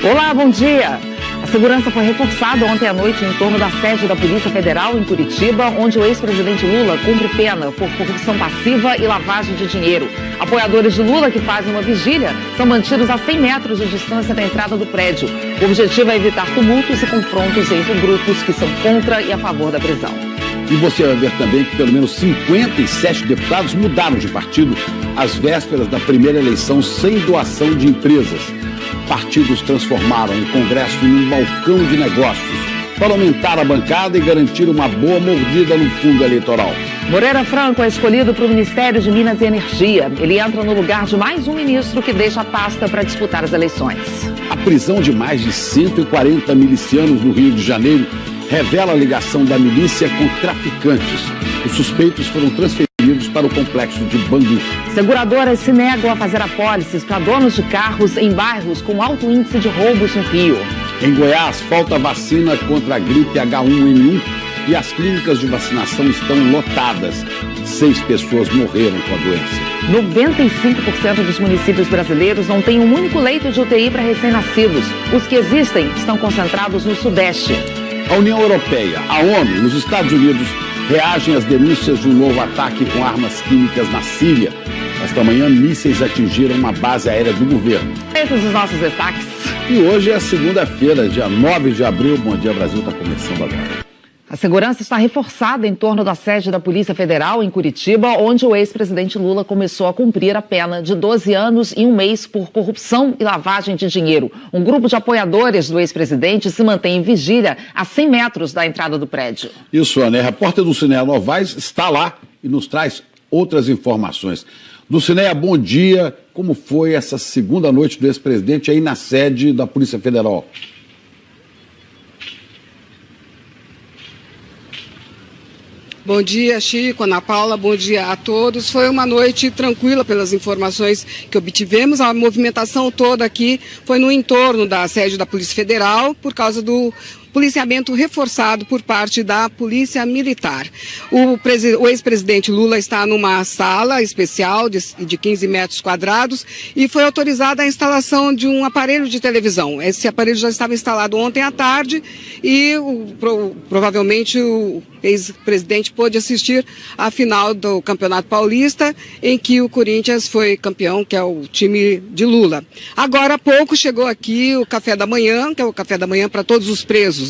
Olá, bom dia! A segurança foi reforçada ontem à noite em torno da sede da Polícia Federal em Curitiba, onde o ex-presidente Lula cumpre pena por corrupção passiva e lavagem de dinheiro. Apoiadores de Lula que fazem uma vigília são mantidos a 100 metros de distância da entrada do prédio. O objetivo é evitar tumultos e confrontos entre grupos que são contra e a favor da prisão. E você vai ver também que pelo menos 57 deputados mudaram de partido às vésperas da primeira eleição sem doação de empresas. Partidos transformaram o Congresso em um balcão de negócios para aumentar a bancada e garantir uma boa mordida no fundo eleitoral. Moreira Franco é escolhido para o Ministério de Minas e Energia. Ele entra no lugar de mais um ministro que deixa a pasta para disputar as eleições. A prisão de mais de 140 milicianos no Rio de Janeiro revela a ligação da milícia com traficantes. Os suspeitos foram transferidos para o complexo de Bangu. Seguradoras se negam a fazer apólices para donos de carros em bairros com alto índice de roubos no Rio. Em Goiás, falta vacina contra a gripe H1N1 e as clínicas de vacinação estão lotadas. 6 pessoas morreram com a doença. 95% dos municípios brasileiros não têm um único leito de UTI para recém-nascidos. Os que existem estão concentrados no Sudeste. A União Europeia, a ONU e os Estados Unidos reagem às denúncias de um novo ataque com armas químicas na Síria. Esta manhã, mísseis atingiram uma base aérea do governo. Esses são os nossos destaques. E hoje é segunda-feira, dia 9 de abril. Bom Dia Brasil está começando agora. A segurança está reforçada em torno da sede da Polícia Federal em Curitiba, onde o ex-presidente Lula começou a cumprir a pena de 12 anos e 1 mês por corrupção e lavagem de dinheiro. Um grupo de apoiadores do ex-presidente se mantém em vigília a 100 metros da entrada do prédio. Isso, Ana. A repórter do Cineia Novaes está lá e nos traz outras informações. Dulcineia, bom dia. Como foi essa segunda noite do ex-presidente aí na sede da Polícia Federal? Bom dia, Chico, Ana Paula, bom dia a todos. Foi uma noite tranquila pelas informações que obtivemos. A movimentação toda aqui foi no entorno da sede da Polícia Federal por causa do policiamento reforçado por parte da Polícia Militar. O ex-presidente Lula está numa sala especial de 15 metros quadrados e foi autorizada a instalação de um aparelho de televisão. Esse aparelho já estava instalado ontem à tarde e provavelmente o ex-presidente pôde assistir à final do Campeonato Paulista, em que o Corinthians foi campeão, que é o time de Lula. Agora há pouco chegou aqui o café da manhã, que é o café da manhã para todos os presos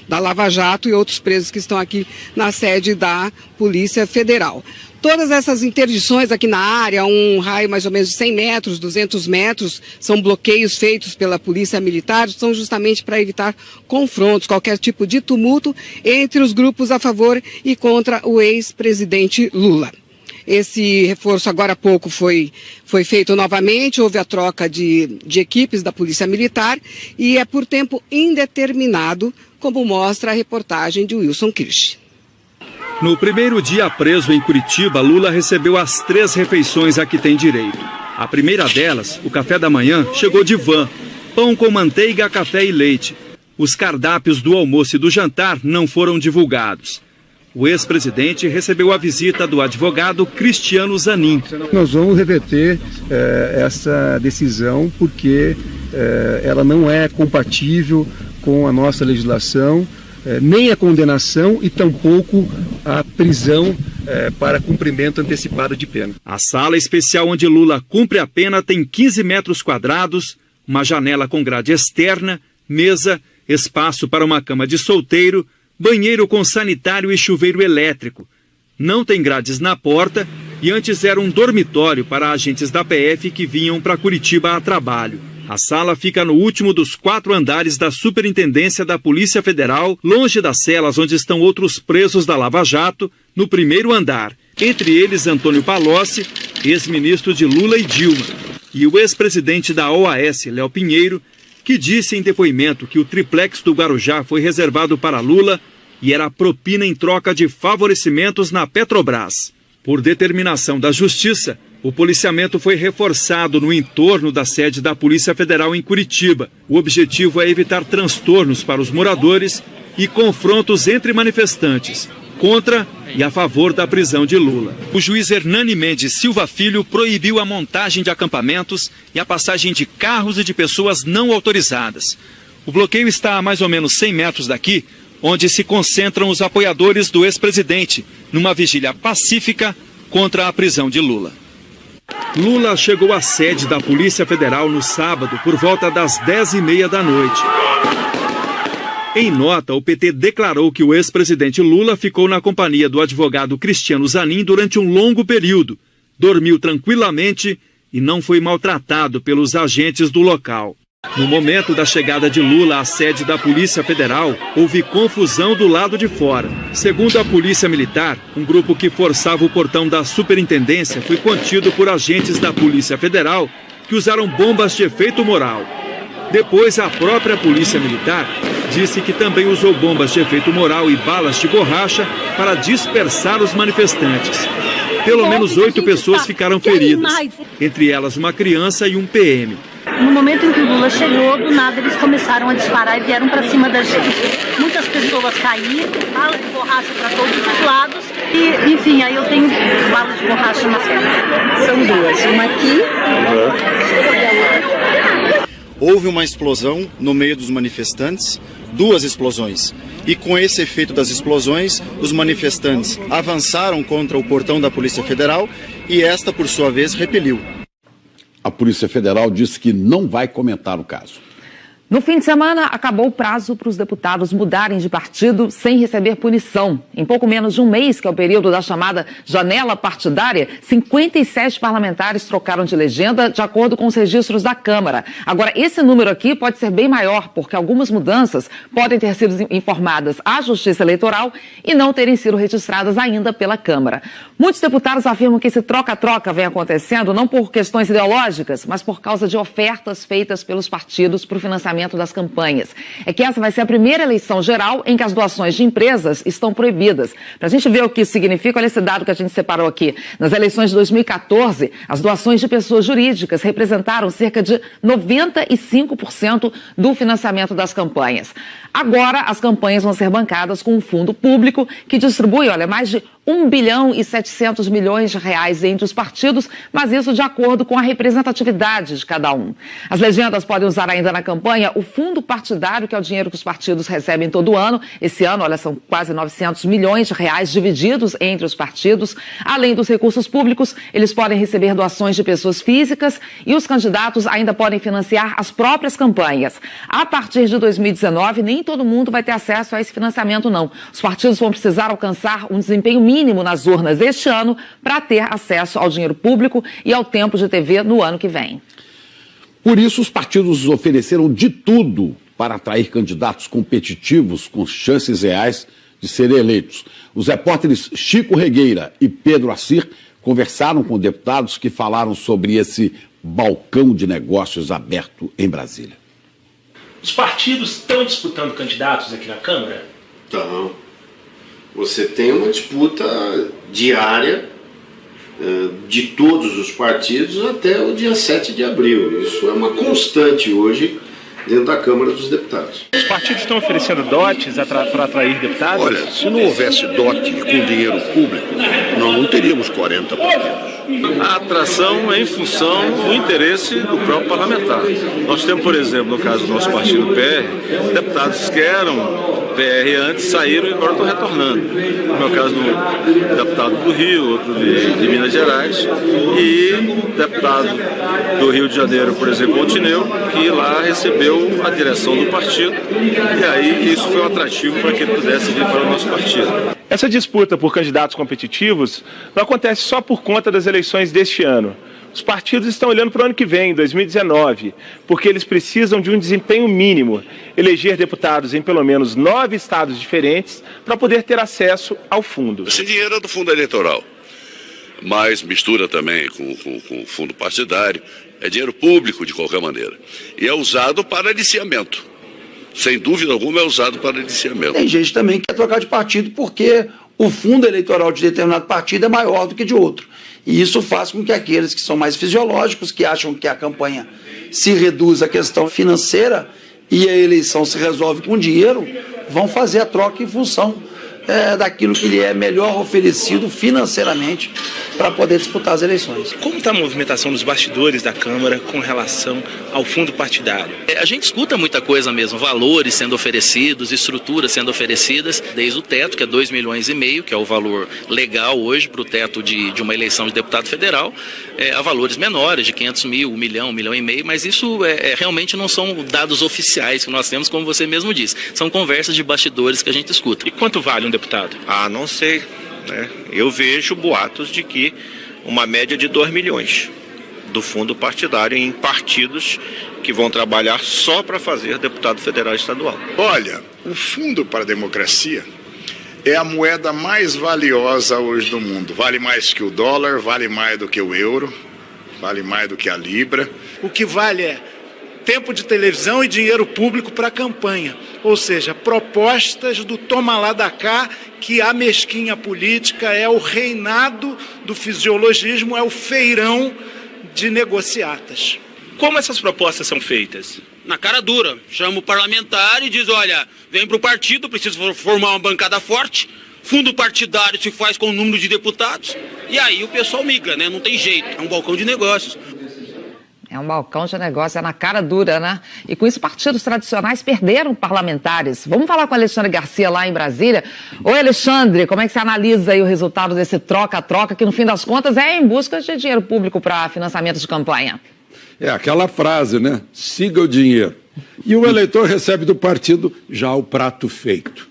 da Lava Jato e outros presos que estão aqui na sede da Polícia Federal. Todas essas interdições aqui na área, um raio mais ou menos de 100 metros, 200 metros, são bloqueios feitos pela Polícia Militar, são justamente para evitar confrontos, qualquer tipo de tumulto entre os grupos a favor e contra o ex-presidente Lula. Esse reforço agora há pouco foi feito novamente, houve a troca de equipes da Polícia Militar e é por tempo indeterminado, como mostra a reportagem de Wilson Kirsch. No primeiro dia preso em Curitiba, Lula recebeu as 3 refeições a que tem direito. A primeira delas, o café da manhã, chegou de van. Pão com manteiga, café e leite. Os cardápios do almoço e do jantar não foram divulgados. O ex-presidente recebeu a visita do advogado Cristiano Zanin. Nós vamos reverter essa decisão porque ela não é compatível com a nossa legislação, nem a condenação e tampouco a prisão para cumprimento antecipado de pena. A sala especial onde Lula cumpre a pena tem 15 metros quadrados, uma janela com grade externa, mesa, espaço para uma cama de solteiro, banheiro com sanitário e chuveiro elétrico. Não tem grades na porta e antes era um dormitório para agentes da PF que vinham para Curitiba a trabalho. A sala fica no último dos 4 andares da Superintendência da Polícia Federal, longe das celas onde estão outros presos da Lava Jato, no primeiro andar. Entre eles Antônio Palocci, ex-ministro de Lula e Dilma, e o ex-presidente da OAS, Léo Pinheiro, que disse em depoimento que o triplex do Guarujá foi reservado para Lula e era propina em troca de favorecimentos na Petrobras. Por determinação da Justiça, o policiamento foi reforçado no entorno da sede da Polícia Federal em Curitiba. O objetivo é evitar transtornos para os moradores e confrontos entre manifestantes. contra e a favor da prisão de Lula. O juiz Hernani Mendes Silva Filho proibiu a montagem de acampamentos e a passagem de carros e de pessoas não autorizadas. O bloqueio está a mais ou menos 100 metros daqui, onde se concentram os apoiadores do ex-presidente, numa vigília pacífica contra a prisão de Lula. Lula chegou à sede da Polícia Federal no sábado por volta das 10h30 da noite. Em nota, o PT declarou que o ex-presidente Lula ficou na companhia do advogado Cristiano Zanin durante um longo período, dormiu tranquilamente e não foi maltratado pelos agentes do local. No momento da chegada de Lula à sede da Polícia Federal, houve confusão do lado de fora. Segundo a Polícia Militar, um grupo que forçava o portão da superintendência foi contido por agentes da Polícia Federal que usaram bombas de efeito moral. Depois, a própria Polícia Militar disse que também usou bombas de efeito moral e balas de borracha para dispersar os manifestantes. Pelo menos 8 pessoas ficaram feridas, entre elas uma criança e um PM. No momento em que o Lula chegou, do nada eles começaram a disparar e vieram para cima da gente. Muitas pessoas caíram, bala de borracha para todos os lados e, enfim, aí eu tenho bala de borracha na perna. São duas, uma aqui e a outra. Houve uma explosão no meio dos manifestantes, 2 explosões. E com esse efeito das explosões, os manifestantes avançaram contra o portão da Polícia Federal e esta, por sua vez, repeliu. A Polícia Federal disse que não vai comentar o caso. No fim de semana, acabou o prazo para os deputados mudarem de partido sem receber punição. Em pouco menos de um mês, que é o período da chamada janela partidária, 57 parlamentares trocaram de legenda de acordo com os registros da Câmara. Agora, esse número aqui pode ser bem maior, porque algumas mudanças podem ter sido informadas à Justiça Eleitoral e não terem sido registradas ainda pela Câmara. Muitos deputados afirmam que esse troca-troca vem acontecendo não por questões ideológicas, mas por causa de ofertas feitas pelos partidos para o financiamento das campanhas. É que essa vai ser a primeira eleição geral em que as doações de empresas estão proibidas. Para a gente ver o que isso significa, olha esse dado que a gente separou aqui. Nas eleições de 2014, as doações de pessoas jurídicas representaram cerca de 95% do financiamento das campanhas. Agora, as campanhas vão ser bancadas com um fundo público que distribui, mais de 1 bilhão e 700 milhões de reais entre os partidos, mas isso de acordo com a representatividade de cada um. As legendas podem usar ainda na campanha o fundo partidário, que é o dinheiro que os partidos recebem todo ano. Esse ano, são quase 900 milhões de reais divididos entre os partidos. Além dos recursos públicos, eles podem receber doações de pessoas físicas e os candidatos ainda podem financiar as próprias campanhas. A partir de 2019, nem todo mundo vai ter acesso a esse financiamento, não. Os partidos vão precisar alcançar um desempenho mínimo nas urnas este ano para ter acesso ao dinheiro público e ao tempo de TV no ano que vem. Por isso, os partidos ofereceram de tudo para atrair candidatos competitivos com chances reais de serem eleitos. Os repórteres Chico Regueira e Pedro Assir conversaram com deputados que falaram sobre esse balcão de negócios aberto em Brasília. Os partidos estão disputando candidatos aqui na Câmara? Então, você tem uma disputa diária de todos os partidos até o dia 7 de abril. Isso é uma constante hoje dentro da Câmara dos Deputados. Os partidos estão oferecendo dotes para atrair deputados? Olha, se não houvesse dote com dinheiro público, nós não teríamos 40 partidos. A atração é em função do interesse do próprio parlamentar. Nós temos, por exemplo, no caso do nosso partido PR, deputados que eram PR antes, saíram e agora estão retornando. No meu caso, do deputado do Rio, outro de Minas Gerais, e deputado do Rio de Janeiro, por exemplo, Montenegro, que lá recebeu a direção do partido, e aí isso foi um atrativo para que ele pudesse vir para o nosso partido. Essa disputa por candidatos competitivos não acontece só por conta das eleições deste ano. Os partidos estão olhando para o ano que vem, 2019, porque eles precisam de um desempenho mínimo, eleger deputados em pelo menos 9 estados diferentes para poder ter acesso ao fundo. Esse dinheiro é do fundo eleitoral, mas mistura também com o fundo partidário, é dinheiro público de qualquer maneira, e é usado para aliciamento. Sem dúvida alguma é usado para aliciamento. Tem gente também que quer trocar de partido porque o fundo eleitoral de determinado partido é maior do que de outro. E isso faz com que aqueles que são mais fisiológicos, que acham que a campanha se reduz à questão financeira e a eleição se resolve com dinheiro, vão fazer a troca em função daquilo que lhe é melhor oferecido financeiramente para poder disputar as eleições. Como está a movimentação dos bastidores da Câmara com relação ao fundo partidário? A gente escuta muita coisa mesmo, valores sendo oferecidos, estruturas sendo oferecidas, desde o teto, que é 2,5 milhões, que é o valor legal hoje para o teto de uma eleição de deputado federal, a valores menores, de 500 mil, 1 milhão, 1,5 milhão, mas isso realmente não são dados oficiais que nós temos, como você mesmo disse. São conversas de bastidores que a gente escuta. E quanto vale um deputado? Não sei, né? Eu vejo boatos de que uma média de 2 milhões do fundo partidário em partidos que vão trabalhar só para fazer deputado federal e estadual. Olha, o Fundo para a Democracia é a moeda mais valiosa hoje do mundo. Vale mais que o dólar, vale mais do que o euro, vale mais do que a libra. O que vale é tempo de televisão e dinheiro público para a campanha. Ou seja, propostas do toma lá da cá, que a mesquinha política é o reinado do fisiologismo, é o feirão de negociatas. Como essas propostas são feitas? Na cara dura. Chama o parlamentar e diz, olha, vem para o partido, precisa formar uma bancada forte, fundo partidário se faz com o número de deputados, e aí o pessoal migra, né? Não tem jeito, é um balcão de negócios. É um balcão de negócio, é na cara dura, né? E com isso, partidos tradicionais perderam parlamentares. Vamos falar com o Alexandre Garcia lá em Brasília. Oi, Alexandre, como é que você analisa aí o resultado desse troca-troca, que no fim das contas é em busca de dinheiro público para financiamento de campanha? É aquela frase, né? Siga o dinheiro. E o eleitor recebe do partido já o prato feito.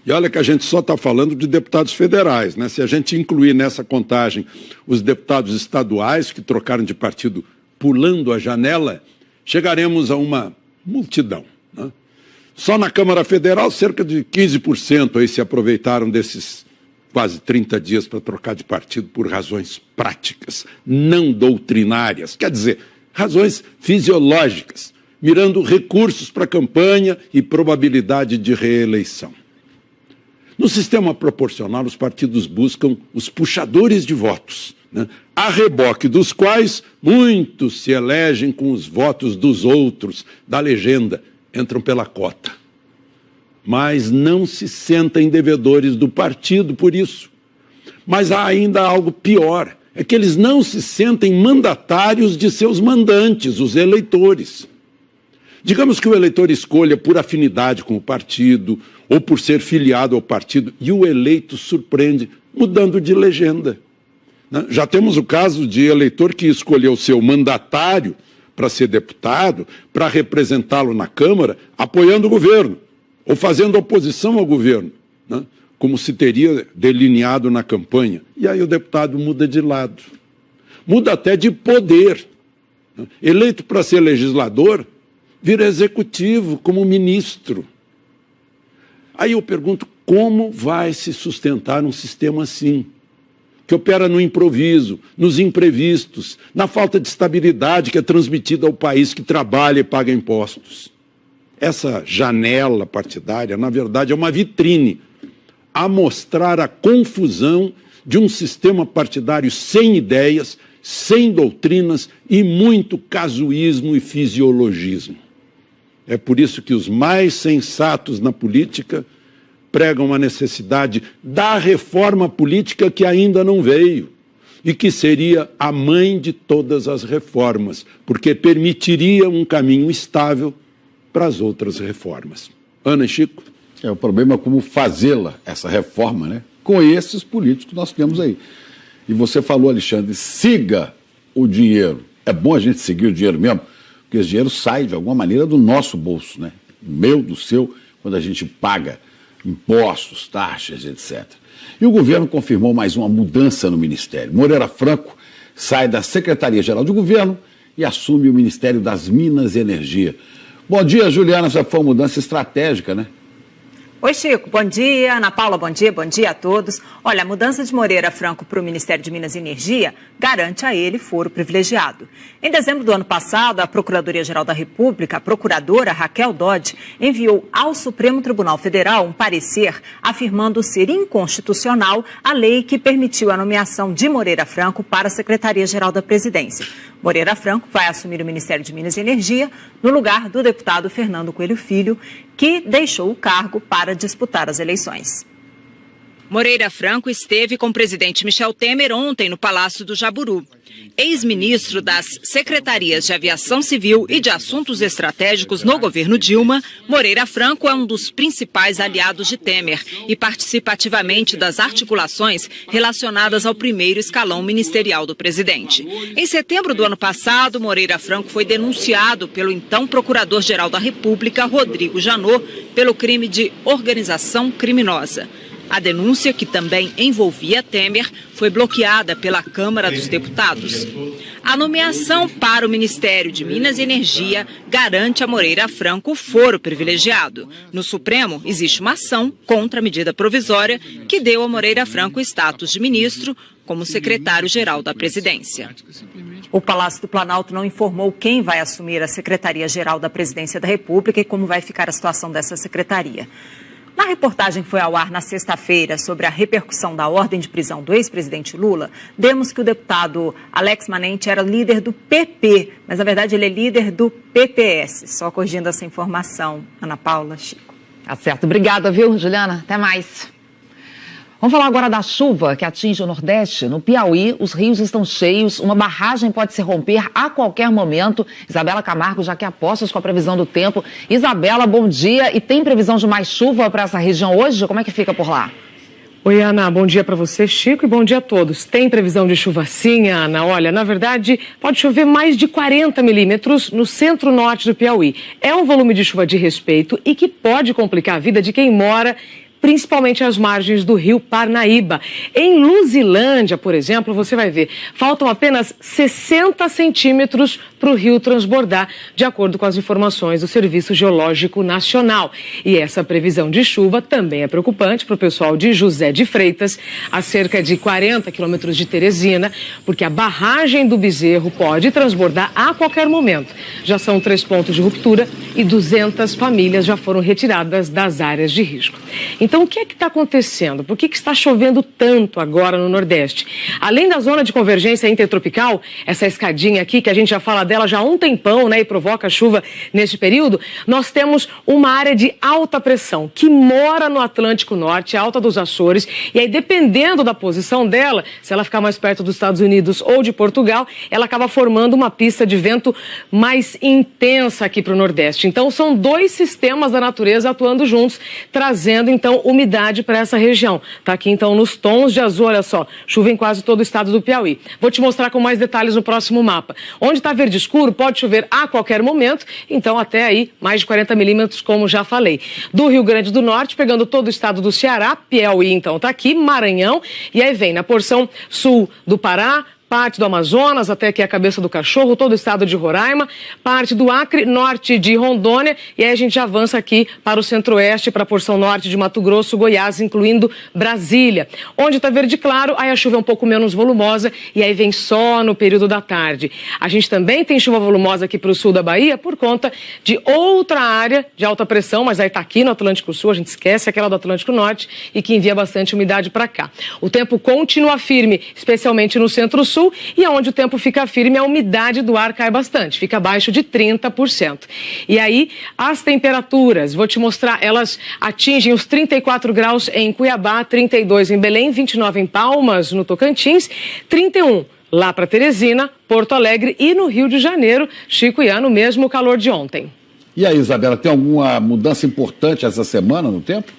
E olha que a gente só está falando de deputados federais, né? Se a gente incluir nessa contagem os deputados estaduais que trocaram de partido pulando a janela, chegaremos a uma multidão, né? Só na Câmara Federal, cerca de 15% aí se aproveitaram desses quase 30 dias para trocar de partido por razões práticas, não doutrinárias, quer dizer, razões fisiológicas, mirando recursos para a campanha e probabilidade de reeleição. No sistema proporcional, os partidos buscam os puxadores de votos, né? A reboque dos quais muitos se elegem com os votos dos outros, da legenda, entram pela cota. Mas não se sentem devedores do partido por isso. Mas há ainda algo pior, é que eles não se sentem mandatários de seus mandantes, os eleitores. Digamos que o eleitor escolha por afinidade com o partido ou por ser filiado ao partido e o eleito surpreende mudando de legenda. Já temos o caso de eleitor que escolheu seu mandatário para ser deputado, para representá-lo na Câmara, apoiando o governo ou fazendo oposição ao governo, né? Como se teria delineado na campanha. E aí o deputado muda de lado, muda até de poder, né? Eleito para ser legislador, vira executivo como ministro. Aí eu pergunto, como vai se sustentar um sistema assim? Que opera no improviso, nos imprevistos, na falta de estabilidade que é transmitida ao país que trabalha e paga impostos. Essa janela partidária, na verdade, é uma vitrine a mostrar a confusão de um sistema partidário sem ideias, sem doutrinas e muito casuísmo e fisiologismo. É por isso que os mais sensatos na política pregam a necessidade da reforma política que ainda não veio e que seria a mãe de todas as reformas, porque permitiria um caminho estável para as outras reformas. Ana e Chico? O problema é como fazê-la, essa reforma, né? Com esses políticos que nós temos aí. E você falou, Alexandre, siga o dinheiro. É bom a gente seguir o dinheiro mesmo, porque esse dinheiro sai de alguma maneira do nosso bolso, né? Do meu, do seu, quando a gente paga impostos, taxas, etc. E o governo confirmou mais uma mudança no Ministério. Moreira Franco sai da Secretaria-Geral de Governo e assume o Ministério das Minas e Energia. Bom dia, Juliana, essa foi uma mudança estratégica, né? Oi, Chico, bom dia. Ana Paula, bom dia a todos. Olha, a mudança de Moreira Franco para o Ministério de Minas e Energia garante a ele foro privilegiado. Em dezembro do ano passado, a Procuradoria-Geral da República, a procuradora Raquel Dodge, enviou ao Supremo Tribunal Federal um parecer afirmando ser inconstitucional a lei que permitiu a nomeação de Moreira Franco para a Secretaria-Geral da Presidência. Moreira Franco vai assumir o Ministério de Minas e Energia no lugar do deputado Fernando Coelho Filho, que deixou o cargo para disputar as eleições. Moreira Franco esteve com o presidente Michel Temer ontem no Palácio do Jaburu. Ex-ministro das Secretarias de Aviação Civil e de Assuntos Estratégicos no governo Dilma, Moreira Franco é um dos principais aliados de Temer e participa ativamente das articulações relacionadas ao primeiro escalão ministerial do presidente. Em setembro do ano passado, Moreira Franco foi denunciado pelo então Procurador-Geral da República, Rodrigo Janot, pelo crime de organização criminosa. A denúncia, que também envolvia Temer, foi bloqueada pela Câmara dos Deputados. A nomeação para o Ministério de Minas e Energia garante a Moreira Franco o foro privilegiado. No Supremo, existe uma ação contra a medida provisória que deu a Moreira Franco o status de ministro como secretário-geral da presidência. O Palácio do Planalto não informou quem vai assumir a Secretaria-Geral da Presidência da República e como vai ficar a situação dessa secretaria. Na reportagem que foi ao ar na sexta-feira sobre a repercussão da ordem de prisão do ex-presidente Lula, demos que o deputado Alex Manente era líder do PP, mas na verdade ele é líder do PPS. Só corrigindo essa informação, Ana Paula, Chico. Tá certo. Obrigada, viu, Juliana? Até mais. Vamos falar agora da chuva que atinge o Nordeste. No Piauí, os rios estão cheios, uma barragem pode se romper a qualquer momento. Isabela Camargo já quer apostas com a previsão do tempo. Isabela, bom dia. E tem previsão de mais chuva para essa região hoje? Como é que fica por lá? Oi, Ana, bom dia para você, Chico, e bom dia a todos. Tem previsão de chuva sim, Ana. Olha, na verdade, pode chover mais de 40 milímetros no centro-norte do Piauí. É um volume de chuva de respeito e que pode complicar a vida de quem mora principalmente às margens do rio Parnaíba. Em Luzilândia, por exemplo, você vai ver, faltam apenas 60 centímetros para o rio transbordar, de acordo com as informações do Serviço Geológico Nacional. E essa previsão de chuva também é preocupante para o pessoal de José de Freitas, a cerca de 40 quilômetros de Teresina, porque a barragem do Bezerro pode transbordar a qualquer momento. Já são 3 pontos de ruptura e 200 famílias já foram retiradas das áreas de risco. Então, o que é que está acontecendo? Por que está chovendo tanto agora no Nordeste? Além da zona de convergência intertropical, essa escadinha aqui, que a gente já fala dela já há um tempão, né, e provoca chuva neste período, nós temos uma área de alta pressão que mora no Atlântico Norte, Alta dos Açores, e aí dependendo da posição dela, se ela ficar mais perto dos Estados Unidos ou de Portugal, ela acaba formando uma pista de vento mais intensa aqui para o Nordeste. Então, são 2 sistemas da natureza atuando juntos, trazendo, então, umidade para essa região. Está aqui, então, nos tons de azul, olha só, chuva em quase todo o estado do Piauí. Vou te mostrar com mais detalhes no próximo mapa. Onde está verde escuro, pode chover a qualquer momento, então até aí, mais de 40 milímetros, como já falei. Do Rio Grande do Norte, pegando todo o estado do Ceará, Piauí, então, está aqui, Maranhão, e aí vem na porção sul do Pará, parte do Amazonas, até aqui a Cabeça do Cachorro, todo o estado de Roraima, parte do Acre, norte de Rondônia, e aí a gente avança aqui para o centro-oeste, para a porção norte de Mato Grosso, Goiás, incluindo Brasília. Onde está verde claro, aí a chuva é um pouco menos volumosa, e aí vem só no período da tarde. A gente também tem chuva volumosa aqui para o sul da Bahia, por conta de outra área de alta pressão, mas aí está aqui no Atlântico Sul, a gente esquece aquela do Atlântico Norte, e que envia bastante umidade para cá. O tempo continua firme, especialmente no centro-sul, e onde o tempo fica firme, a umidade do ar cai bastante, fica abaixo de 30%. E aí, as temperaturas, vou te mostrar, elas atingem os 34 graus em Cuiabá, 32 em Belém, 29 em Palmas, no Tocantins, 31 lá para Teresina, Porto Alegre e no Rio de Janeiro, Chico e Ana, o mesmo calor de ontem. E aí, Isabela, tem alguma mudança importante essa semana no tempo?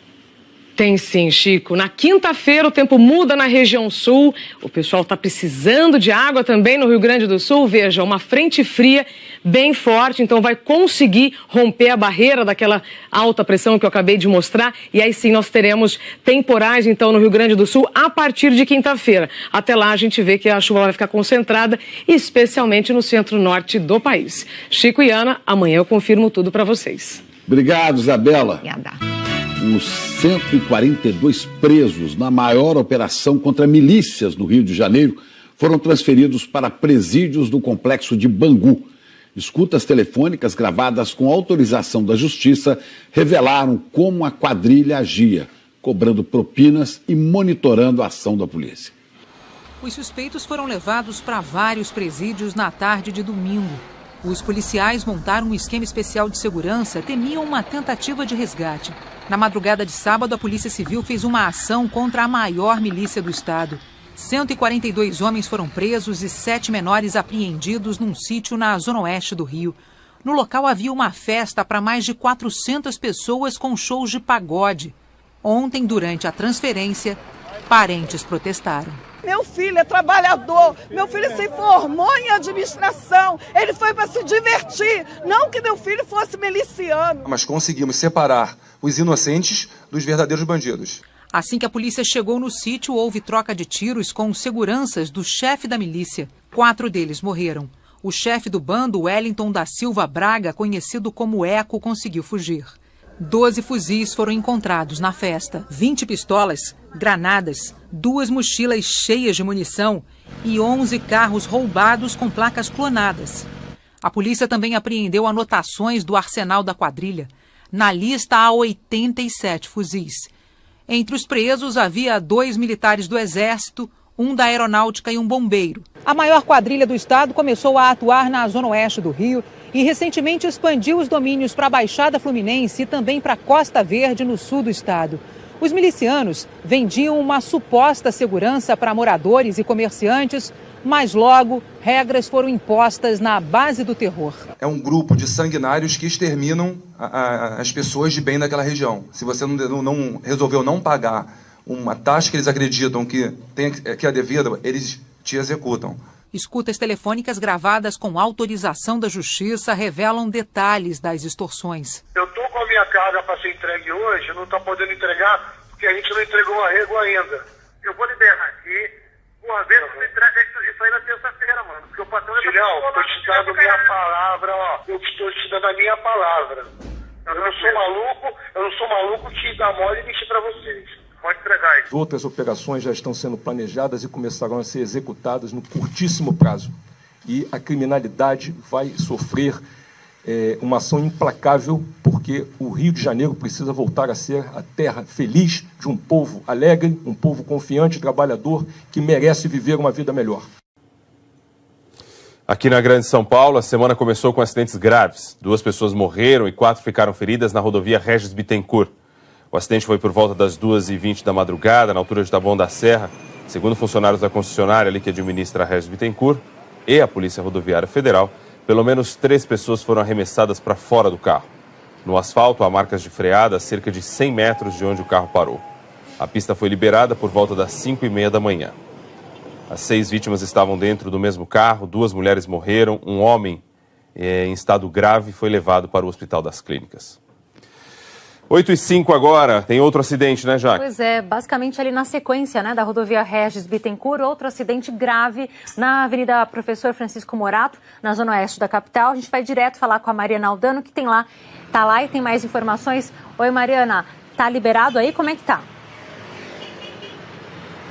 Tem sim, Chico. Na quinta-feira o tempo muda na região sul. O pessoal está precisando de água também no Rio Grande do Sul. Veja, uma frente fria bem forte, então vai conseguir romper a barreira daquela alta pressão que eu acabei de mostrar. E aí sim nós teremos temporais então no Rio Grande do Sul a partir de quinta-feira. Até lá a gente vê que a chuva vai ficar concentrada, especialmente no centro-norte do país. Chico e Ana, amanhã eu confirmo tudo para vocês. Obrigado, Isabela. Obrigada. Os 142 presos na maior operação contra milícias no Rio de Janeiro foram transferidos para presídios do complexo de Bangu. Escutas telefônicas gravadas com autorização da Justiça revelaram como a quadrilha agia, cobrando propinas e monitorando a ação da polícia. Os suspeitos foram levados para vários presídios na tarde de domingo. Os policiais montaram um esquema especial de segurança, temiam uma tentativa de resgate. Na madrugada de sábado, a Polícia Civil fez uma ação contra a maior milícia do estado. 142 homens foram presos e 7 menores apreendidos num sítio na zona oeste do Rio. No local havia uma festa para mais de 400 pessoas com shows de pagode. Ontem, durante a transferência, parentes protestaram. Meu filho é trabalhador, meu filho se formou em administração, ele foi para se divertir, não que meu filho fosse miliciano. Mas conseguimos separar os inocentes dos verdadeiros bandidos. Assim que a polícia chegou no sítio, houve troca de tiros com seguranças do chefe da milícia. 4 deles morreram. O chefe do bando, Wellington da Silva Braga, conhecido como Eco, conseguiu fugir. 12 fuzis foram encontrados na festa, 20 pistolas, granadas, 2 mochilas cheias de munição e 11 carros roubados com placas clonadas. A polícia também apreendeu anotações do arsenal da quadrilha. Na lista há 87 fuzis. Entre os presos havia 2 militares do Exército, um da Aeronáutica e um bombeiro. A maior quadrilha do estado começou a atuar na zona oeste do Rio e recentemente expandiu os domínios para a Baixada Fluminense e também para a Costa Verde, no sul do estado. Os milicianos vendiam uma suposta segurança para moradores e comerciantes, mas logo regras foram impostas na base do terror. É um grupo de sanguinários que exterminam as pessoas de bem daquela região. Se você não resolveu não pagar uma taxa que eles acreditam que é devida, eles te executam. Escutas telefônicas gravadas com autorização da Justiça revelam detalhes das extorsões. Eu estou com a minha carga para ser entregue hoje, não está podendo entregar porque a gente não entregou o arrego ainda. Eu vou liberar aqui, uma vez você entrega isso aí na terça-feira, mano. Porque o patrão... Julião, estou te dando a minha palavra, ó. Eu estou te dando a minha palavra. Eu não sou maluco que dá mole e mentir para vocês. Pode entregar isso. Outras operações já estão sendo planejadas e começarão a ser executadas no curtíssimo prazo. E a criminalidade vai sofrer uma ação implacável, porque o Rio de Janeiro precisa voltar a ser a terra feliz de um povo alegre, um povo confiante, trabalhador, que merece viver uma vida melhor. Aqui na Grande São Paulo, a semana começou com acidentes graves. 2 pessoas morreram e 4 ficaram feridas na rodovia Regis Bittencourt. O acidente foi por volta das 2h20 da madrugada, na altura de Taboão da Serra. Segundo funcionários da concessionária ali que administra a Regis Bittencourt e a Polícia Rodoviária Federal, pelo menos 3 pessoas foram arremessadas para fora do carro. No asfalto, há marcas de freada a cerca de 100 metros de onde o carro parou. A pista foi liberada por volta das 5h30 da manhã. As 6 vítimas estavam dentro do mesmo carro, 2 mulheres morreram, um homem em estado grave foi levado para o Hospital das Clínicas. 8h05 agora, tem outro acidente, né, Jaque? Pois é, basicamente ali na sequência, né, da rodovia Regis Bittencourt, outro acidente grave na Avenida Professor Francisco Morato, na zona oeste da capital. A gente vai direto falar com a Mariana Aldano, que tá lá e tem mais informações. Oi, Mariana, tá liberado aí? Como é que tá?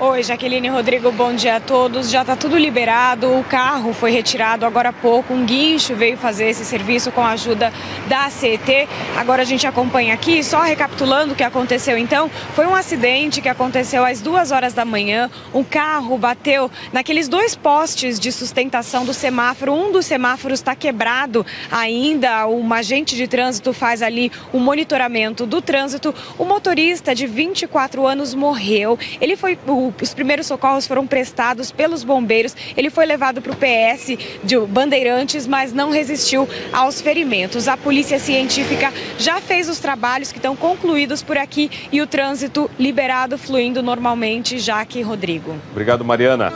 Oi, Jaqueline e Rodrigo, bom dia a todos. Já está tudo liberado, o carro foi retirado agora há pouco, um guincho veio fazer esse serviço com a ajuda da CET. Agora a gente acompanha aqui, só recapitulando o que aconteceu então, foi um acidente que aconteceu às 2h da manhã, um carro bateu naqueles 2 postes de sustentação do semáforo, um dos semáforos está quebrado ainda, um agente de trânsito faz ali o monitoramento do trânsito, o motorista de 24 anos morreu, os primeiros socorros foram prestados pelos bombeiros. Ele foi levado para o PS de Bandeirantes, mas não resistiu aos ferimentos. A polícia científica já fez os trabalhos que estão concluídos por aqui e o trânsito liberado, fluindo normalmente. Jaque e Rodrigo. Obrigado, Mariana.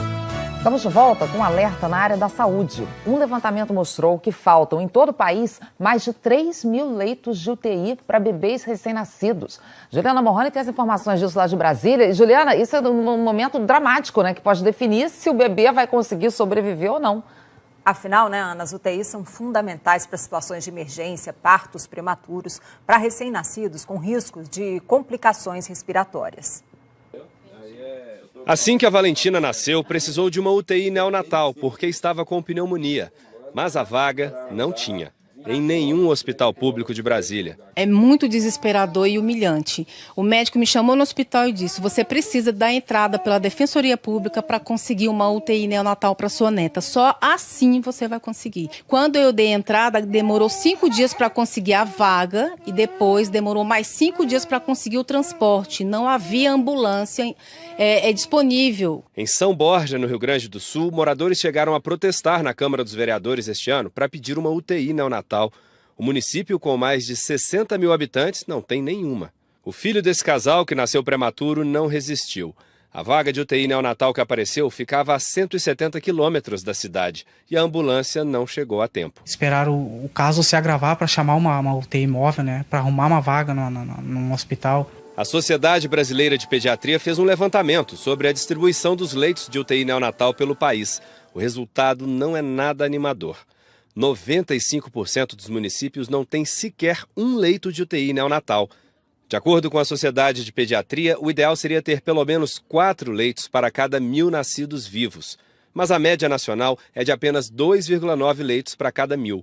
Estamos de volta com um alerta na área da saúde. Um levantamento mostrou que faltam em todo o país mais de 3.000 leitos de UTI para bebês recém-nascidos. Juliana Morrone tem as informações disso lá de Brasília. E, Juliana, isso é um momento dramático, né? Que pode definir se o bebê vai conseguir sobreviver ou não. Afinal, né, Ana, as UTIs são fundamentais para situações de emergência, partos prematuros, para recém-nascidos com riscos de complicações respiratórias. Assim que a Valentina nasceu, precisou de uma UTI neonatal porque estava com pneumonia, mas a vaga não tinha. em nenhum hospital público de Brasília. É muito desesperador e humilhante. O médico me chamou no hospital e disse: você precisa dar entrada pela Defensoria Pública para conseguir uma UTI neonatal para sua neta. Só assim você vai conseguir. Quando eu dei entrada, demorou 5 dias para conseguir a vaga e depois demorou mais 5 dias para conseguir o transporte. Não havia ambulância disponível. Em São Borja, no Rio Grande do Sul, moradores chegaram a protestar na Câmara dos Vereadores este ano para pedir uma UTI neonatal. O município, com mais de 60 mil habitantes, não tem nenhuma. O filho desse casal, que nasceu prematuro, não resistiu. A vaga de UTI neonatal que apareceu ficava a 170 quilômetros da cidade e a ambulância não chegou a tempo. Esperaram o caso se agravar para chamar uma UTI móvel, né, para arrumar uma vaga num hospital. A Sociedade Brasileira de Pediatria fez um levantamento sobre a distribuição dos leitos de UTI neonatal pelo país. O resultado não é nada animador. 95% dos municípios não têm sequer um leito de UTI neonatal. De acordo com a Sociedade de Pediatria, o ideal seria ter pelo menos 4 leitos para cada 1.000 nascidos vivos. Mas a média nacional é de apenas 2,9 leitos para cada 1.000.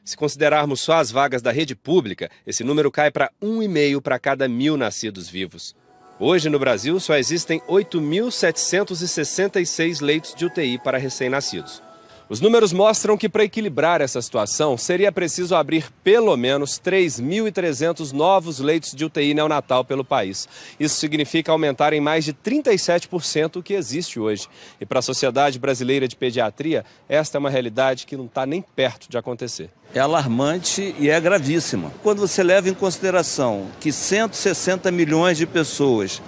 Se considerarmos só as vagas da rede pública, esse número cai para 1,5 para cada 1.000 nascidos vivos. Hoje, no Brasil, só existem 8.766 leitos de UTI para recém-nascidos. Os números mostram que, para equilibrar essa situação, seria preciso abrir pelo menos 3.300 novos leitos de UTI neonatal pelo país. Isso significa aumentar em mais de 37% o que existe hoje. E para a Sociedade Brasileira de Pediatria, esta é uma realidade que não está nem perto de acontecer. É alarmante e é gravíssima. Quando você leva em consideração que 160 milhões de pessoas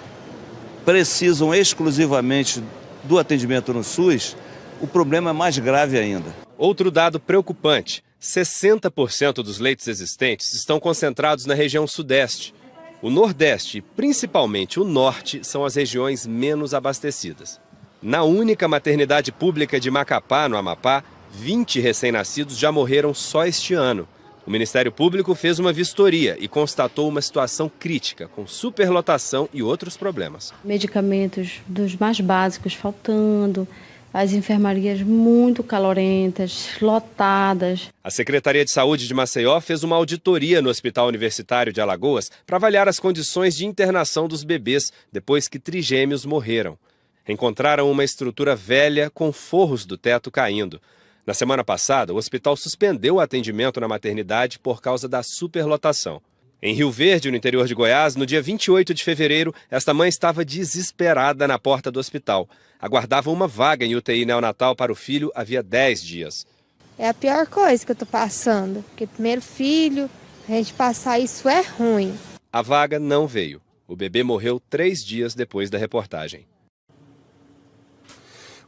precisam exclusivamente do atendimento no SUS, o problema é mais grave ainda. Outro dado preocupante: 60% dos leitos existentes estão concentrados na região sudeste. O nordeste e principalmente o norte são as regiões menos abastecidas. Na única maternidade pública de Macapá, no Amapá, 20 recém-nascidos já morreram só este ano. O Ministério Público fez uma vistoria e constatou uma situação crítica, com superlotação e outros problemas. Medicamentos dos mais básicos faltando, as enfermarias muito calorentas, lotadas. A Secretaria de Saúde de Maceió fez uma auditoria no Hospital Universitário de Alagoas para avaliar as condições de internação dos bebês depois que trigêmeos morreram. Encontraram uma estrutura velha com forros do teto caindo. Na semana passada, o hospital suspendeu o atendimento na maternidade por causa da superlotação. Em Rio Verde, no interior de Goiás, no dia 28 de fevereiro, esta mãe estava desesperada na porta do hospital. Aguardava uma vaga em UTI neonatal para o filho havia 10 dias. É a pior coisa que eu estou passando, porque primeiro filho, a gente passar isso é ruim. A vaga não veio. O bebê morreu 3 dias depois da reportagem.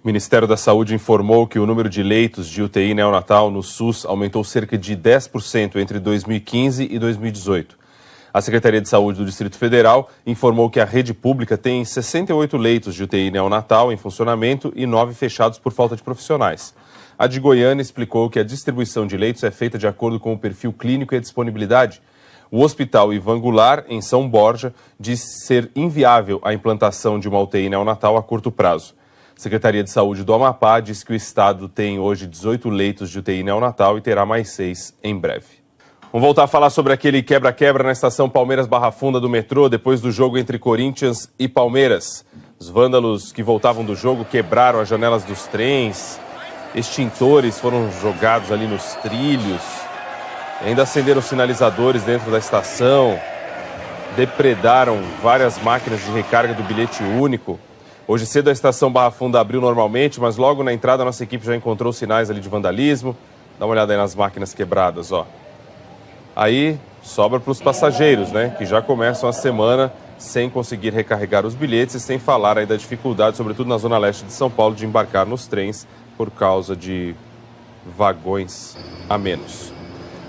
O Ministério da Saúde informou que o número de leitos de UTI neonatal no SUS aumentou cerca de 10% entre 2015 e 2018. A Secretaria de Saúde do Distrito Federal informou que a rede pública tem 68 leitos de UTI neonatal em funcionamento e 9 fechados por falta de profissionais. A de Goiânia explicou que a distribuição de leitos é feita de acordo com o perfil clínico e a disponibilidade. O Hospital Ivan Goulart, em São Borja, diz ser inviável a implantação de uma UTI neonatal a curto prazo. A Secretaria de Saúde do Amapá diz que o estado tem hoje 18 leitos de UTI neonatal e terá mais 6 em breve. Vamos voltar a falar sobre aquele quebra-quebra na estação Palmeiras-Barra Funda do metrô depois do jogo entre Corinthians e Palmeiras. Os vândalos que voltavam do jogo quebraram as janelas dos trens, extintores foram jogados ali nos trilhos, ainda acenderam sinalizadores dentro da estação, depredaram várias máquinas de recarga do bilhete único. Hoje cedo a estação Barra Funda abriu normalmente, mas logo na entrada a nossa equipe já encontrou sinais ali de vandalismo. Dá uma olhada aí nas máquinas quebradas, ó. Aí sobra para os passageiros, né, que já começam a semana sem conseguir recarregar os bilhetes e sem falar aí da dificuldade, sobretudo na zona leste de São Paulo, de embarcar nos trens por causa de vagões a menos.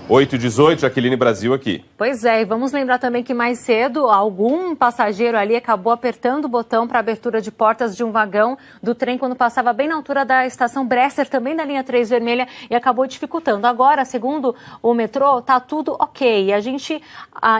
8h18, Jaqueline Brasil aqui. Pois é, e vamos lembrar também que mais cedo algum passageiro ali acabou apertando o botão para abertura de portas de um vagão do trem quando passava bem na altura da estação Bresser, também da linha 3 vermelha, e acabou dificultando. Agora, segundo o metrô, tá tudo ok. A gente,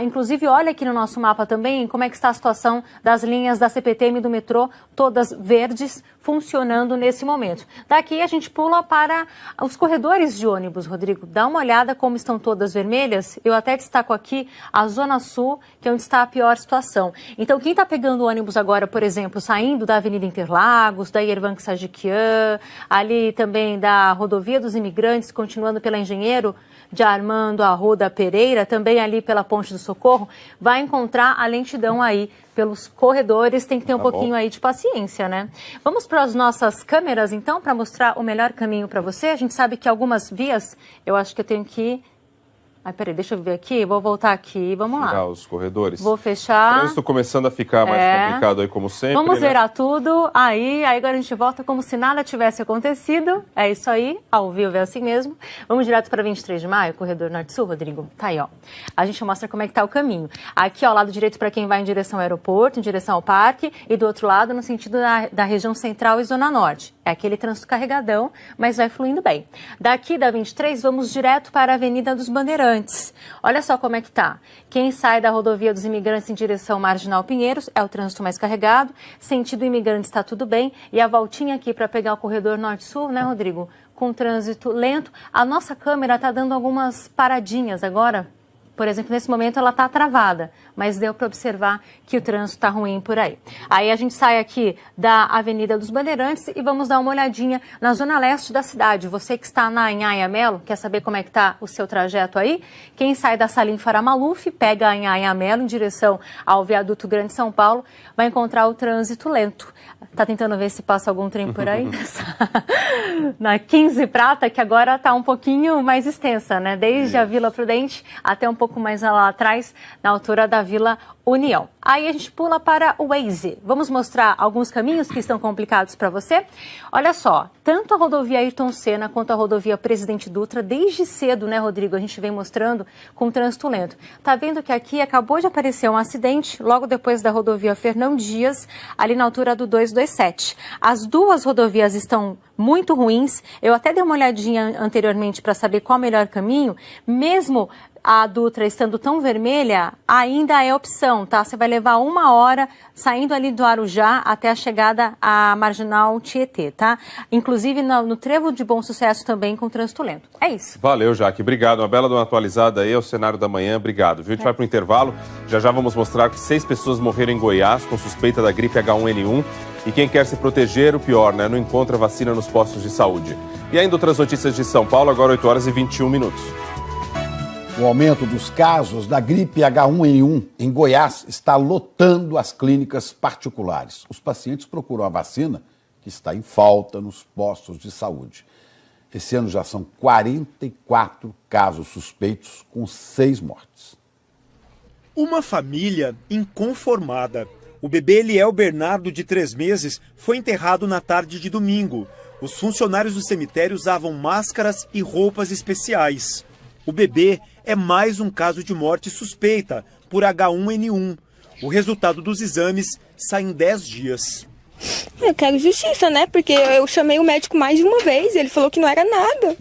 inclusive, olha aqui no nosso mapa também como é que está a situação das linhas da CPTM do metrô, todas verdes, funcionando nesse momento. Daqui a gente pula para os corredores de ônibus, Rodrigo. Dá uma olhada como estão são todas vermelhas, eu até destaco aqui a Zona Sul, que é onde está a pior situação. Então, quem está pegando ônibus agora, por exemplo, saindo da Avenida Interlagos, da Yervan Sajiquian, ali também da Rodovia dos Imigrantes, continuando pela Engenheiro de Armando Arruda Pereira, também ali pela Ponte do Socorro, vai encontrar a lentidão aí pelos corredores, tem que ter um pouquinho aí de paciência, né? Vamos para as nossas câmeras, então, para mostrar o melhor caminho para você. A gente sabe que algumas vias, eu acho que eu tenho que... Ai, peraí, deixa eu ver aqui, vou voltar aqui, vamos lá. Tirar os corredores. Vou fechar. O trânsito começando a ficar mais complicado aí, como sempre. Vamos zerar tudo, aí agora a gente volta como se nada tivesse acontecido. É isso aí, ao vivo é assim mesmo. Vamos direto para 23 de maio, corredor Norte-Sul, Rodrigo. Tá aí, ó. A gente mostra como é que tá o caminho. Aqui, ó, lado direito para quem vai em direção ao aeroporto, em direção ao parque, e do outro lado no sentido da região central e zona norte. É aquele trânsito carregadão, mas vai fluindo bem. Daqui da 23, vamos direto para a Avenida dos Bandeirantes. Olha só como é que tá. Quem sai da rodovia dos Imigrantes em direção Marginal Pinheiros é o trânsito mais carregado. Sentido Imigrantes está tudo bem. E a voltinha aqui para pegar o corredor Norte-Sul, né, Rodrigo? Com trânsito lento. A nossa câmera está dando algumas paradinhas agora. Por exemplo, nesse momento ela está travada, mas deu para observar que o trânsito está ruim por aí. Aí a gente sai aqui da Avenida dos Bandeirantes e vamos dar uma olhadinha na zona leste da cidade. Você que está na Anhaia Melo, quer saber como é que está o seu trajeto aí? Quem sai da Salim Faramaluf, pega a Anhaia Melo em direção ao viaduto Grande São Paulo, vai encontrar o trânsito lento. Tá tentando ver se passa algum trem por aí? Na 15 Prata, que agora está um pouquinho mais extensa, né? Desde a Vila Prudente até um pouco mais lá atrás, na altura da Vila União. Aí a gente pula para o Waze. Vamos mostrar alguns caminhos que estão complicados para você? Olha só, tanto a rodovia Ayrton Senna quanto a rodovia Presidente Dutra, desde cedo, né, Rodrigo? A gente vem mostrando com trânsito lento. Tá vendo que aqui acabou de aparecer um acidente, logo depois da rodovia Fernão Dias, ali na altura do 227. As duas rodovias estão muito ruins. Eu até dei uma olhadinha anteriormente para saber qual é o melhor caminho. Mesmo a Dutra estando tão vermelha, ainda é opção, tá? Você vai levar 1 hora saindo ali do Arujá até a chegada à Marginal Tietê, tá? Inclusive no Trevo de Bom Sucesso também com trânsito lento. É isso. Valeu, Jaque. Obrigado. Uma bela dona atualizada aí ao cenário da manhã. Obrigado. Viu? A gente vai para o intervalo. Já vamos mostrar que 6 pessoas morreram em Goiás com suspeita da gripe H1N1. E quem quer se proteger, o pior, né? Não encontra vacina nos postos de saúde. E ainda outras notícias de São Paulo, agora 8 horas e 21 minutos. O aumento dos casos da gripe H1N1 em Goiás está lotando as clínicas particulares. Os pacientes procuram a vacina, que está em falta nos postos de saúde. Esse ano já são 44 casos suspeitos, com 6 mortes. Uma família inconformada. O bebê Eliel Bernardo, de 3 meses, foi enterrado na tarde de domingo. Os funcionários do cemitério usavam máscaras e roupas especiais. O bebê é mais um caso de morte suspeita por H1N1. O resultado dos exames sai em 10 dias. Eu quero justiça, né? Porque eu chamei o médico mais de uma vez e ele falou que não era nada.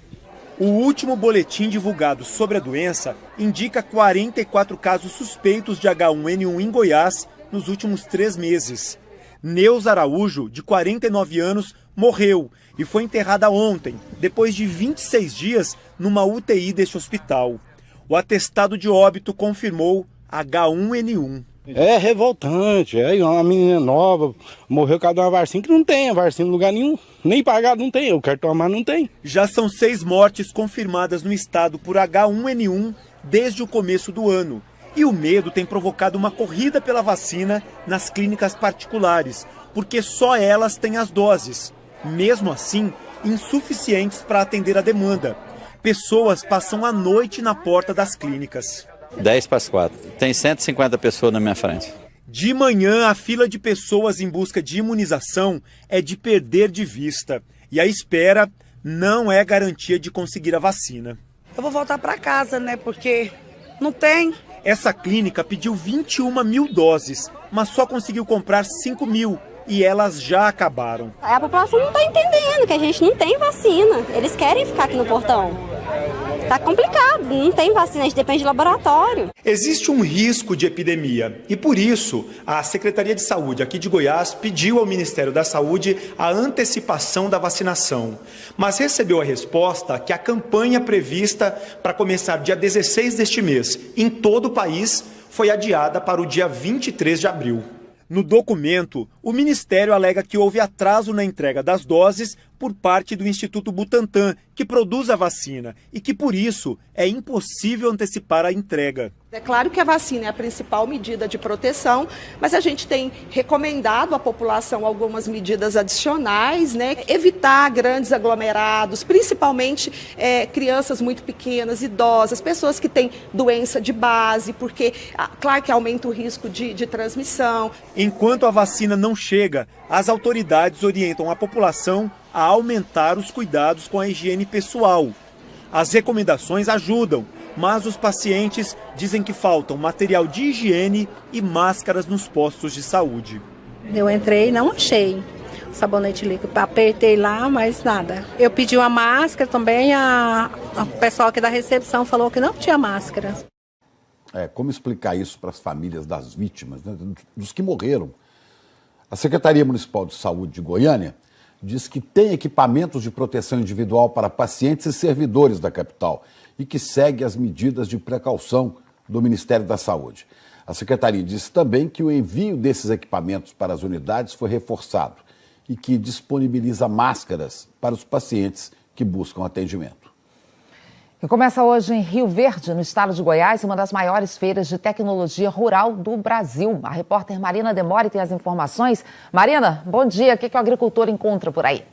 O último boletim divulgado sobre a doença indica 44 casos suspeitos de H1N1 em Goiás nos últimos 3 meses. Neuza Araújo, de 49 anos, morreu e foi enterrada ontem, depois de 26 dias numa UTI deste hospital. O atestado de óbito confirmou H1N1. É revoltante, uma menina nova, morreu por causa de uma vacina que não tem a vacina em lugar nenhum, nem pagado não tem, eu quero tomar, não tem. Já são 6 mortes confirmadas no estado por H1N1 desde o começo do ano. E o medo tem provocado uma corrida pela vacina nas clínicas particulares, porque só elas têm as doses. Mesmo assim, insuficientes para atender a demanda. Pessoas passam a noite na porta das clínicas. 10 para as 4. Tem 150 pessoas na minha frente. De manhã, a fila de pessoas em busca de imunização é de perder de vista. E a espera não é garantia de conseguir a vacina. Eu vou voltar para casa, né? Porque não tem. Essa clínica pediu 21 mil doses, mas só conseguiu comprar 5 mil. E elas já acabaram. A população não está entendendo que a gente não tem vacina. Eles querem ficar aqui no portão. Tá complicado, não tem vacina, a gente depende de laboratório. Existe um risco de epidemia e, por isso, a Secretaria de Saúde aqui de Goiás pediu ao Ministério da Saúde a antecipação da vacinação, mas recebeu a resposta que a campanha prevista para começar dia 16 deste mês em todo o país foi adiada para o dia 23 de abril. No documento, o Ministério alega que houve atraso na entrega das doses por parte do Instituto Butantan, que produz a vacina, e que, por isso, é impossível antecipar a entrega. É claro que a vacina é a principal medida de proteção, mas a gente tem recomendado à população algumas medidas adicionais, né? Evitar grandes aglomerados, principalmente crianças muito pequenas, idosas, pessoas que têm doença de base, porque, claro que aumenta o risco de transmissão. Enquanto a vacina não chega, as autoridades orientam a população a aumentar os cuidados com a higiene pessoal. As recomendações ajudam, mas os pacientes dizem que faltam material de higiene e máscaras nos postos de saúde. Eu entrei e não achei sabonete líquido. Apertei lá, mas nada. Eu pedi uma máscara também, o pessoal aqui da recepção falou que não tinha máscara. Como explicar isso para as famílias das vítimas, né, dos que morreram? A Secretaria Municipal de Saúde de Goiânia diz que tem equipamentos de proteção individual para pacientes e servidores da capital e que segue as medidas de precaução do Ministério da Saúde. A Secretaria disse também que o envio desses equipamentos para as unidades foi reforçado e que disponibiliza máscaras para os pacientes que buscam atendimento. E começa hoje em Rio Verde, no estado de Goiás, uma das maiores feiras de tecnologia rural do Brasil. A repórter Marina Demore tem as informações. Marina, bom dia. O que o agricultor encontra por aí?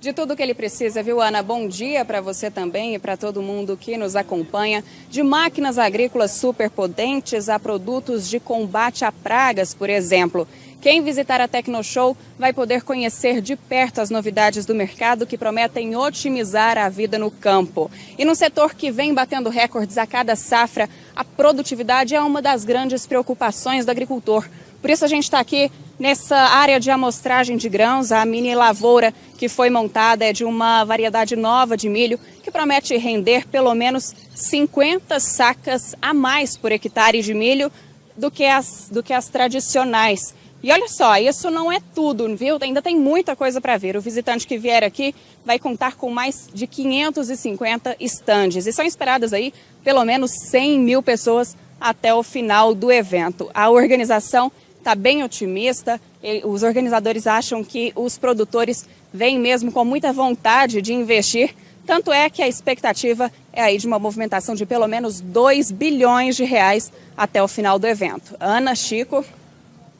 De tudo que ele precisa, viu, Ana? Bom dia para você também e para todo mundo que nos acompanha. De máquinas agrícolas superpotentes a produtos de combate a pragas, por exemplo. Quem visitar a Tecnoshow vai poder conhecer de perto as novidades do mercado que prometem otimizar a vida no campo. E no setor que vem batendo recordes a cada safra, a produtividade é uma das grandes preocupações do agricultor. Por isso a gente está aqui nessa área de amostragem de grãos. A mini lavoura que foi montada é de uma variedade nova de milho que promete render pelo menos 50 sacas a mais por hectare de milho do que as tradicionais. E olha só, isso não é tudo, viu? Ainda tem muita coisa para ver. O visitante que vier aqui vai contar com mais de 550 estandes. E são esperadas aí pelo menos 100 mil pessoas até o final do evento. A organização está bem otimista. Os organizadores acham que os produtores vêm mesmo com muita vontade de investir. Tanto é que a expectativa é aí de uma movimentação de pelo menos 2 bilhões de reais até o final do evento. Ana, Chico...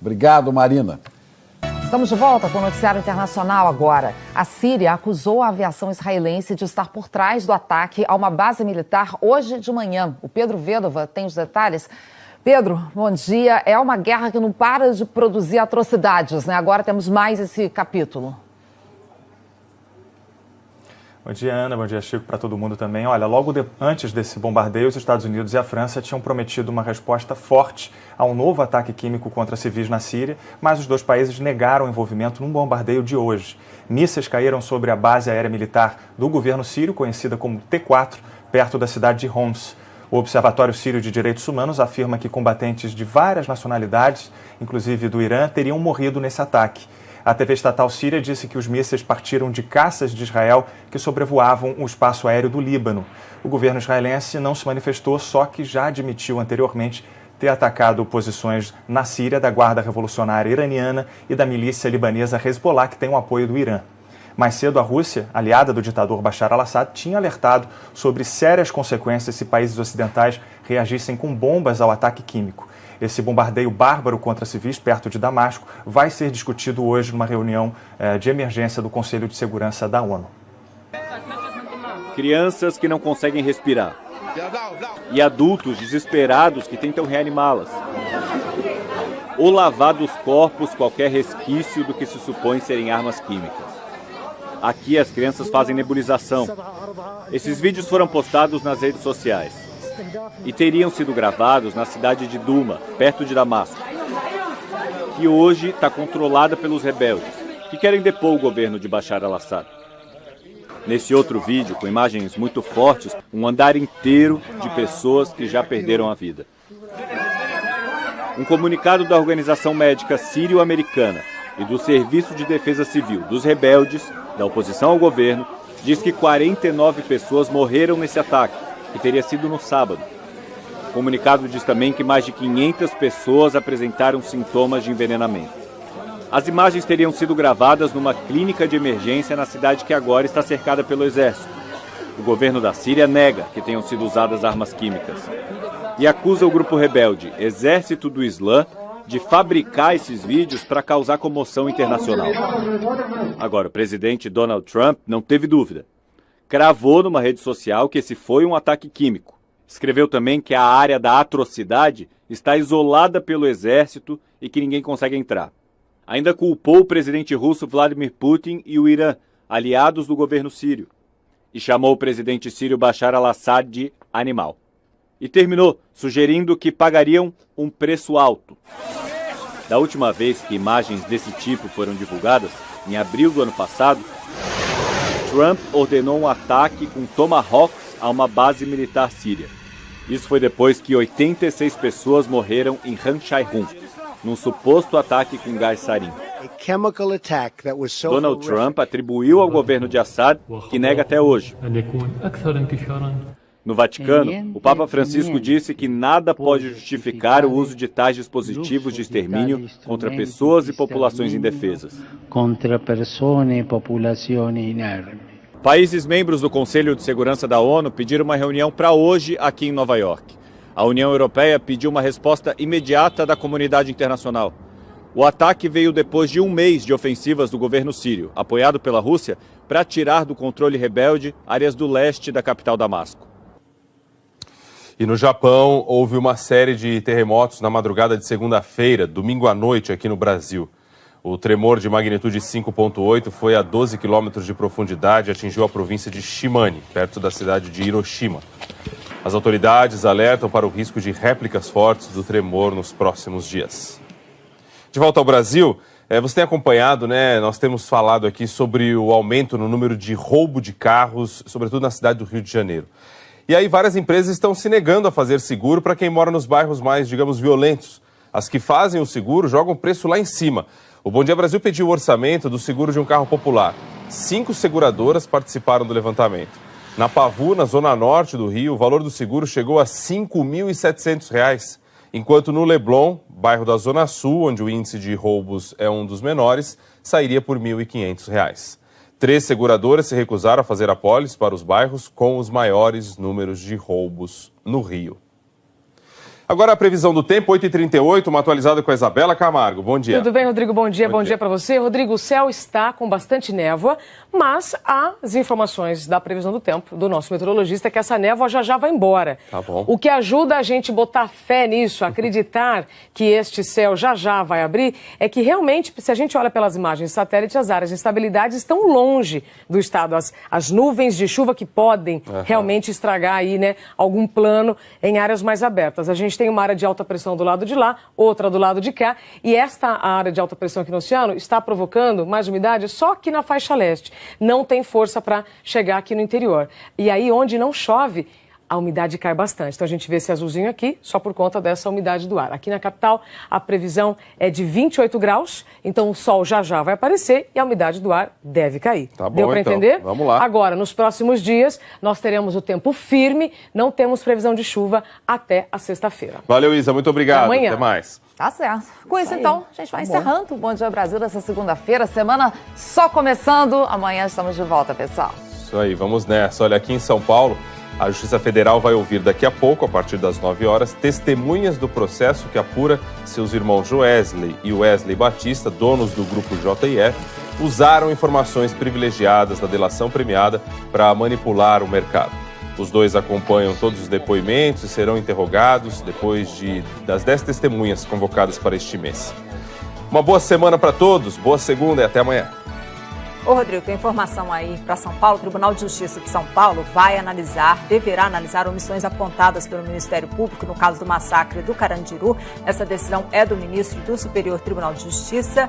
Obrigado, Marina. Estamos de volta com o noticiário internacional agora. A Síria acusou a aviação israelense de estar por trás do ataque a uma base militar hoje de manhã. O Pedro Vedova tem os detalhes. Pedro, bom dia. É uma guerra que não para de produzir atrocidades, né? Agora temos mais esse capítulo. Bom dia, Ana. Bom dia, Chico, para todo mundo também. Olha, antes desse bombardeio, os Estados Unidos e a França tinham prometido uma resposta forte a um novo ataque químico contra civis na Síria, mas os dois países negaram o envolvimento num bombardeio de hoje. Mísseis caíram sobre a base aérea militar do governo sírio, conhecida como T4, perto da cidade de Homs. O Observatório Sírio de Direitos Humanos afirma que combatentes de várias nacionalidades, inclusive do Irã, teriam morrido nesse ataque. A TV estatal síria disse que os mísseis partiram de caças de Israel que sobrevoavam o espaço aéreo do Líbano. O governo israelense não se manifestou, só que já admitiu anteriormente ter atacado posições na Síria da Guarda Revolucionária Iraniana e da milícia libanesa Hezbollah, que tem o apoio do Irã. Mais cedo, a Rússia, aliada do ditador Bashar al-Assad, tinha alertado sobre sérias consequências se países ocidentais reagissem com bombas ao ataque químico. Esse bombardeio bárbaro contra civis perto de Damasco vai ser discutido hoje numa reunião de emergência do Conselho de Segurança da ONU. Crianças que não conseguem respirar e adultos desesperados que tentam reanimá-las ou lavar dos corpos qualquer resquício do que se supõe serem armas químicas. Aqui as crianças fazem nebulização. Esses vídeos foram postados nas redes sociais e teriam sido gravados na cidade de Duma, perto de Damasco, que hoje está controlada pelos rebeldes, que querem depor o governo de Bashar al-Assad. Nesse outro vídeo, com imagens muito fortes, um andar inteiro de pessoas que já perderam a vida. Um comunicado da Organização Médica Sírio-Americana e do Serviço de Defesa Civil dos rebeldes, da oposição ao governo, diz que 49 pessoas morreram nesse ataque, que teria sido no sábado. O comunicado diz também que mais de 500 pessoas apresentaram sintomas de envenenamento. As imagens teriam sido gravadas numa clínica de emergência na cidade que agora está cercada pelo exército. O governo da Síria nega que tenham sido usadas armas químicas e acusa o grupo rebelde Exército do Islã de fabricar esses vídeos para causar comoção internacional. Agora, o presidente Donald Trump não teve dúvida. Cravou numa rede social que esse foi um ataque químico. Escreveu também que a área da atrocidade está isolada pelo exército e que ninguém consegue entrar. Ainda culpou o presidente russo Vladimir Putin e o Irã, aliados do governo sírio, e chamou o presidente sírio Bashar al-Assad de animal. E terminou sugerindo que pagariam um preço alto. Da última vez que imagens desse tipo foram divulgadas, em abril do ano passado, Trump ordenou um ataque com Tomahawks a uma base militar síria. Isso foi depois que 86 pessoas morreram em Han Shaykhun, num suposto ataque com gás sarin. Donald Trump atribuiu ao governo de Assad, que nega até hoje. No Vaticano, o Papa Francisco disse que nada pode justificar o uso de tais dispositivos de extermínio contra pessoas e populações indefesas. Países membros do Conselho de Segurança da ONU pediram uma reunião para hoje aqui em Nova York. A União Europeia pediu uma resposta imediata da comunidade internacional. O ataque veio depois de um mês de ofensivas do governo sírio, apoiado pela Rússia, para tirar do controle rebelde áreas do leste da capital Damasco. E no Japão, houve uma série de terremotos na madrugada de segunda-feira, domingo à noite, aqui no Brasil. O tremor de magnitude 5,8 foi a 12 quilômetros de profundidade e atingiu a província de Shimane, perto da cidade de Hiroshima. As autoridades alertam para o risco de réplicas fortes do tremor nos próximos dias. De volta ao Brasil, você tem acompanhado, né? Nós temos falado aqui sobre o aumento no número de roubo de carros, sobretudo na cidade do Rio de Janeiro. E aí várias empresas estão se negando a fazer seguro para quem mora nos bairros mais, digamos, violentos. As que fazem o seguro jogam o preço lá em cima. O Bom Dia Brasil pediu o orçamento do seguro de um carro popular. 5 seguradoras participaram do levantamento. Na Pavu, na zona norte do Rio, o valor do seguro chegou a R$ 5.700, enquanto no Leblon, bairro da Zona Sul, onde o índice de roubos é um dos menores, sairia por R$ 1.500. 3 seguradoras se recusaram a fazer apólice para os bairros com os maiores números de roubos no Rio. Agora a previsão do tempo, 8h38, uma atualizada com a Isabela Camargo. Bom dia. Tudo bem, Rodrigo? Bom dia para você. Rodrigo, o céu está com bastante névoa, mas as informações da previsão do tempo do nosso meteorologista é que essa névoa já vai embora. Tá bom. O que ajuda a gente botar fé nisso, acreditar que este céu já vai abrir, é que realmente, se a gente olha pelas imagens de satélite, as áreas de estabilidade estão longe do estado. As nuvens de chuva que podem realmente estragar aí, né, algum plano em áreas mais abertas. A gente tem uma área de alta pressão do lado de lá, outra do lado de cá, e esta área de alta pressão aqui no oceano está provocando mais umidade só aqui na faixa leste. Não tem força para chegar aqui no interior. E aí, onde não chove, a umidade cai bastante. Então, a gente vê esse azulzinho aqui só por conta dessa umidade do ar. Aqui na capital, a previsão é de 28 graus, então o sol já vai aparecer e a umidade do ar deve cair. Tá bom, deu para então. entender? Vamos lá. Agora, nos próximos dias, nós teremos o tempo firme, não temos previsão de chuva até a sexta-feira. Valeu, Isa. Muito obrigado. Amanhã. Até mais. Tá certo. Com isso, então, a gente vai encerrando o Bom Dia Brasil dessa segunda-feira. Semana só começando. Amanhã estamos de volta, pessoal. Isso aí, vamos nessa. Olha, aqui em São Paulo, a Justiça Federal vai ouvir daqui a pouco, a partir das 9 horas, testemunhas do processo que apura se os irmãos Joesley e Wesley Batista, donos do grupo JF, usaram informações privilegiadas da delação premiada para manipular o mercado. Os dois acompanham todos os depoimentos e serão interrogados depois das 10 testemunhas convocadas para este mês. Uma boa semana para todos, boa segunda e até amanhã. Ô, Rodrigo, tem informação aí para São Paulo. O Tribunal de Justiça de São Paulo deverá analisar omissões apontadas pelo Ministério Público no caso do massacre do Carandiru. Essa decisão é do ministro do Superior Tribunal de Justiça,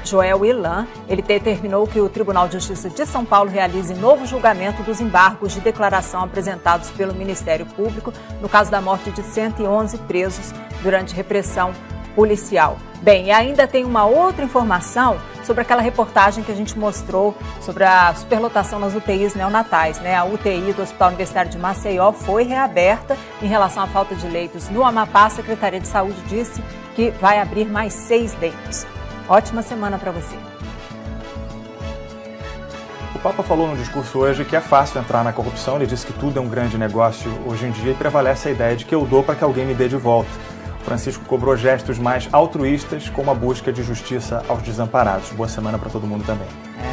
Joel Ilan. Ele determinou que o Tribunal de Justiça de São Paulo realize novo julgamento dos embargos de declaração apresentados pelo Ministério Público no caso da morte de 111 presos durante repressão policial. Bem, e ainda tem uma outra informação sobre aquela reportagem que a gente mostrou sobre a superlotação nas UTIs neonatais, né? A UTI do Hospital Universitário de Maceió foi reaberta em relação à falta de leitos no Amapá. A Secretaria de Saúde disse que vai abrir mais 6 leitos. Ótima semana para você. O Papa falou no discurso hoje que é fácil entrar na corrupção. Ele disse que tudo é um grande negócio hoje em dia e prevalece a ideia de que eu dou para que alguém me dê de volta. Francisco cobrou gestos mais altruístas, como a busca de justiça aos desamparados. Boa semana para todo mundo também.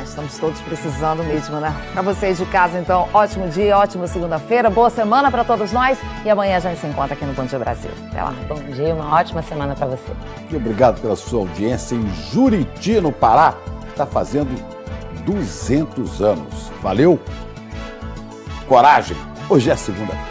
Estamos todos precisando mesmo, né? Para vocês de casa, então, ótimo dia, ótima segunda-feira, boa semana para todos nós e amanhã a gente se encontra aqui no Bom Dia Brasil. Até lá. Bom dia, uma ótima semana para você. E obrigado pela sua audiência em Juriti, no Pará. Está fazendo 200 anos. Valeu? Coragem. Hoje é segunda-feira.